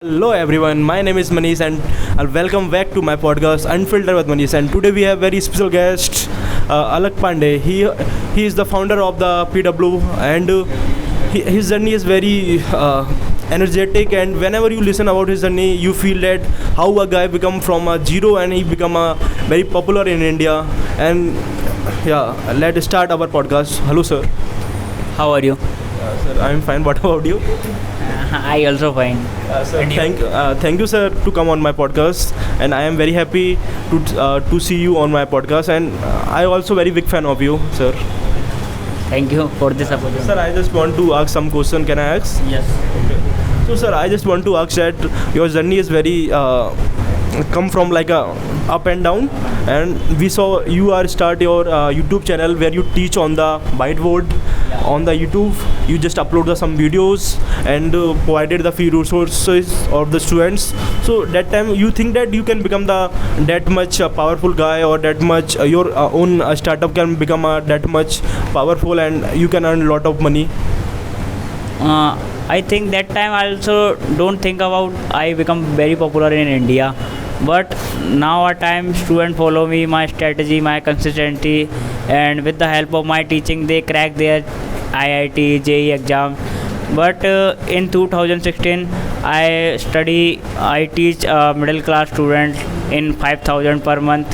Hello everyone, my name is Manish and welcome back to my podcast Unfiltered with Manish. And today we have very special guest, Alak Pandey. He is the founder of the PW, and his journey is very energetic. And whenever you listen about his journey, you feel that how a guy become from a zero and he become a very popular in India. And yeah, let's start our podcast. Hello sir. How are you? Sir, I am fine. What about you? I also fine. Sir, And you? thank you, sir, to come on my podcast, and I am very happy to see you on my podcast, and I also very big fan of you, sir. Thank you for this opportunity. Sir, I just want to ask some question. Can I ask? Yes. So, sir, I just want to ask that your journey is very come from like a up and down, and we saw you are start your YouTube channel where you teach on the whiteboard. On the YouTube, you just upload some videos and provided the free resources of the students. So that time you think that you can become the that much powerful guy, or that much your own startup can become that much powerful and you can earn a lot of money. I think that time I also don't think about I become very popular in India. But now a time students follow me, my strategy, my consistency, and with the help of my teaching, they crack their IIT, JEE exam. But in 2016, I teach middle class student in 5,000 per month.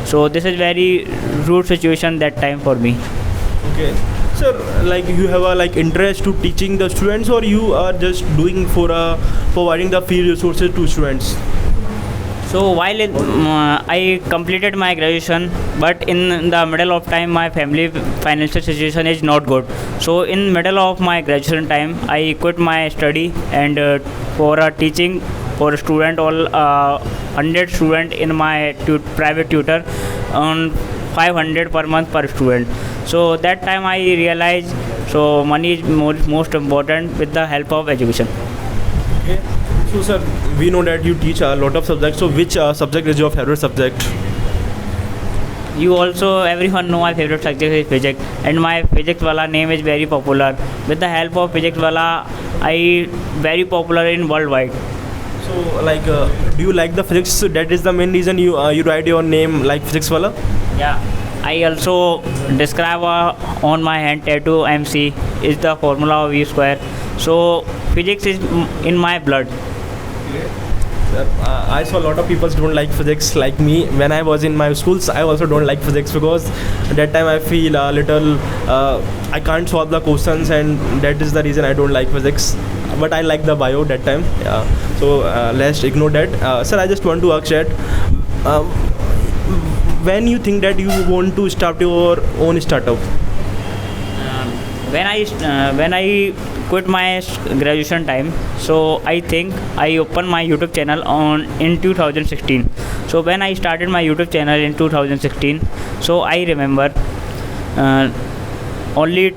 So this is very rude situation that time for me. Okay. Sir, like you have a like interest to teaching the students, or you are just doing for providing the free resources to students? So I completed my graduation, but in the middle of time my family financial situation is not good. So in middle of my graduation time, I quit my study and for teaching for a student all 100 student in my private tutor on 500 per month per student. So that time I realized so money is most important with the help of education. Okay. So, sir, we know that you teach a lot of subjects. So, which subject is your favorite subject? You also everyone know my favorite subject is physics, and my physics wala name is very popular. With the help of physics wala, I very popular in worldwide. So, like, do you like the physics? So that is the main reason you write your name like physics wala. Yeah. I also describe on my hand tattoo MC is the formula of V square. So physics is in my blood. I saw a lot of people don't like physics like me. When I was in my schools, I also don't like physics because at that time I feel a little I can't solve the questions, and that is the reason I don't like physics. But I like the bio that time. Yeah. So let's ignore that. Sir, I just want to ask that when you think that you want to start your own startup. When I quit my graduation time, so I think I opened my YouTube channel on in 2016. So when I started my YouTube channel in 2016, so I remember only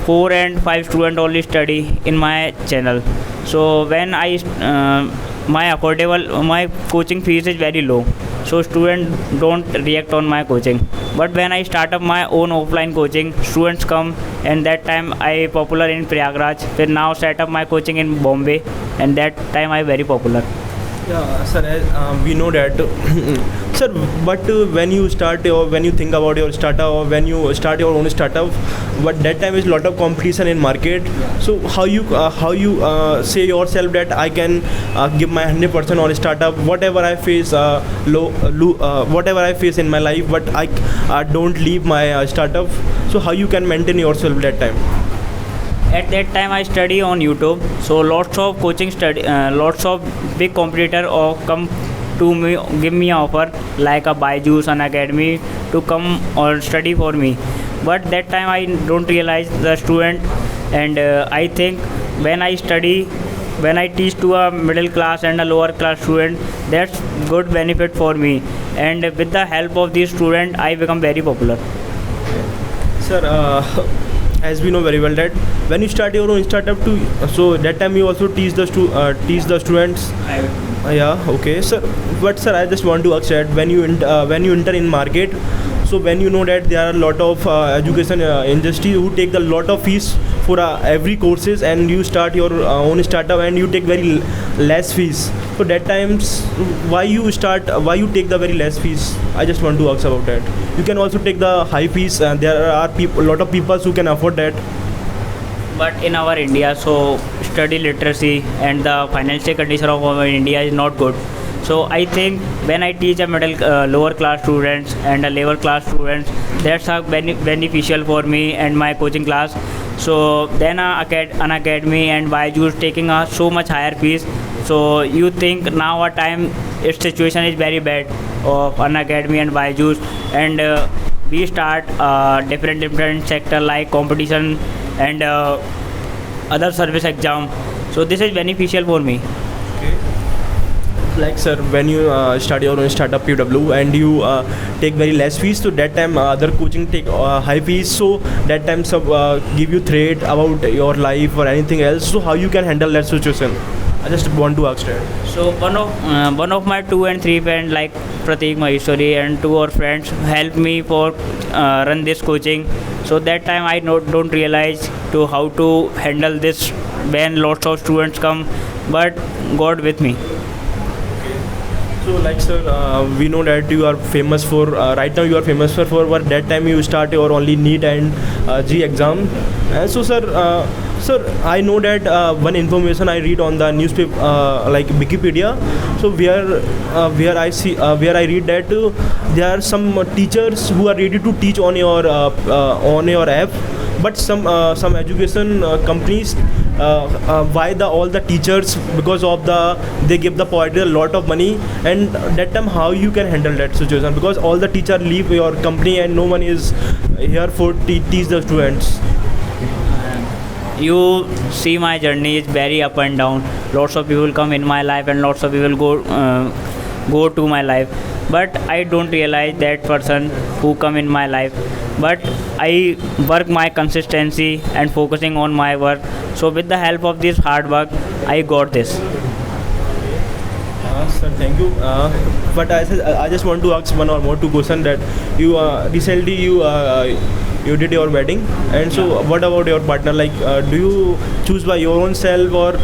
4 and 5 students only study in my channel. So when my coaching fees is very low, so students don't react on my coaching. But when I start up my own offline coaching, students come, and that time I popular in Prayagraj. Then now set up my coaching in Bombay, and that time I very popular. Yeah, sir, we know that. Sir, but when you start or when you think about your startup or when you start your own startup, but that time is lot of competition in market. So how you say yourself that I can give my 100% on startup, whatever I face whatever I face in my life, but I don't leave my startup. So how you can maintain yourself that time? At that time I study on YouTube, so lots of coaching study, lots of big competitor or come to me, give me an offer like a Byju's, an academy to come or study for me. But that time I don't realize the student, and I think when I study, when I teach to a middle class and a lower class student, that's good benefit for me. And with the help of these student, I become very popular. Sir, as we know very well that when you start your own startup too, so that time you also teach the students. Yeah, okay, sir. But sir, I just want to ask that when you enter in market, so when you know that there are a lot of education industry who take a lot of fees for every courses, and you start your own startup and you take very less fees. So that times why you take the very less fees? I just want to ask about that. You can also take the high fees, and there are a lot of people who can afford that. But in our India, so study literacy and the financial condition of our India is not good. So I think when I teach a lower class students and a lower class students, that's a beneficial for me and my coaching class. So then an academy and Byju's taking a so much higher fees. So you think now a time its situation is very bad of an academy and Byju's, and we start different sector like competition and other service exam. So this is beneficial for me. Like sir, when you start your own startup PW and you take very less fees, so that time other coaching take high fees, so that time some give you threat about your life or anything else. So how you can handle that situation? I just want to ask that. So one of my 2 and 3 friends like Pratik Maheshwari and 2 more friends helped me for run this coaching. So that time I don't realize to how to handle this when lots of students come, but God with me. So like sir, we know that you are famous for right now you are famous for what that time you start your only NEET and G exam. And so sir, I know that one information I read on the newspaper like Wikipedia. So where I read that there are some teachers who are ready to teach on your app, but some education companies why all the teachers, because of they give the provider a lot of money, and that time how you can handle that situation, because all the teacher leave your company and no one is here for teach the students. You see my journey is very up and down. Lots of people come in my life and lots of people go to my life, but I don't realize that person who come in my life. But I work my consistency and focusing on my work. So with the help of this hard work, I got this. Sir, thank you. But I just want to ask one or more two questions. That you recently you did your wedding, and so what about your partner? Like, do you choose by your own self, or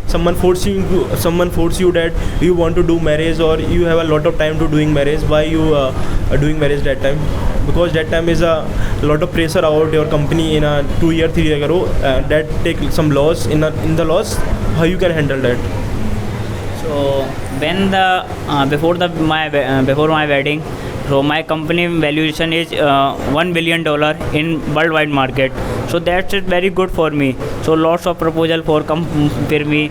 someone force you that you want to do marriage, or you have a lot of time to doing marriage? Why you doing marriage that time? Because that time is a lot of pressure about your company in a 2 year 3 year ago that take some loss in the loss. How you can handle that? So when before my wedding, so my company valuation is $1 billion in worldwide market. So that's very good for me. So lots of proposal for come for me,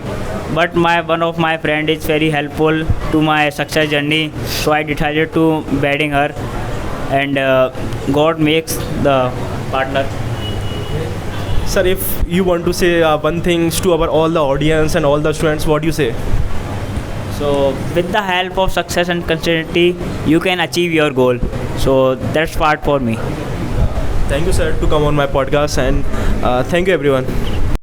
but one of my friend is very helpful to my success journey. So I decided to wedding her, and God makes the partner. Sir, if you want to say one thing to all the audience and all the students, what do you say? So with the help of success and consistency, you can achieve your goal. So that's part for me. Thank you, sir, to come on my podcast, and thank you, everyone.